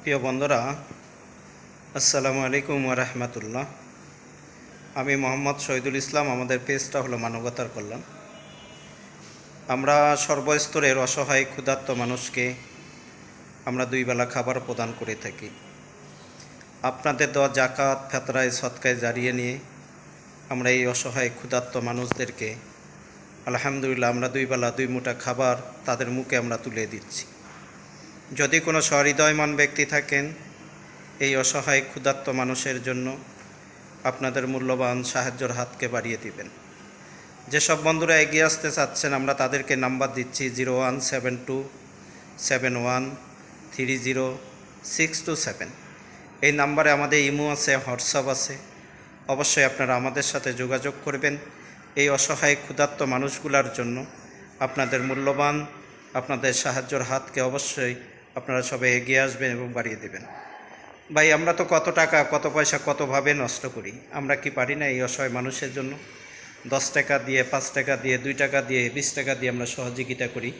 প্রিয় বন্ধুরা, আসসালামু আলাইকুম ওয়া রাহমাতুল্লাহ। আমি মোহাম্মদ শহীদুল ইসলাম। আমাদের পেজটা হলো মানবতার কল্যাণ। আমরা সর্বস্তরের অসহায় ক্ষুধার্ত মানুষকে আমরা দুই বেলা খাবার প্রদান করে থাকি। আপনাদের দেওয়া জাকাত, ফেতরায়, সদকায় জারিয়ে নিয়ে আমরা এই অসহায় ক্ষুধার্ত মানুষদেরকে আলহামদুলিল্লাহ আমরা দুই বেলা দুই মুঠা খাবার তাদের মুখে আমরা তুলে দিচ্ছি। যদি কোনো সহৃদয়মান ব্যক্তি থাকেন, এই অসহায় ক্ষুধার্ত মানুষের জন্য আপনাদের মূল্যবান সাহায্যের হাতকে বাড়িয়ে দিবেন। যেসব বন্ধুরা এগিয়ে আসতে চাচ্ছেন, আমরা তাদেরকে নাম্বার দিচ্ছি 017271300627। এই নাম্বারে আমাদের ইমো আছে, হোয়াটসঅ্যাপ আছে। অবশ্যই আপনারা আমাদের সাথে যোগাযোগ করবেন। এই অসহায় ক্ষুধার্ত মানুষগুলোর জন্য আপনাদের মূল্যবান আপনাদের সাহায্যের হাতকে অবশ্যই আপনারা সবাই এগিয়ে আসবেন এবং বাড়িয়ে দেবেন। ভাই, আমরা তো কত টাকা, কত পয়সা, কতভাবে নষ্ট করি। আমরা কি পারি না এই অসহায় মানুষের জন্য 10 টাকা দিয়ে, 5 টাকা দিয়ে, 2 টাকা দিয়ে, 20 টাকা দিয়ে আমরা সহযোগিতা করি।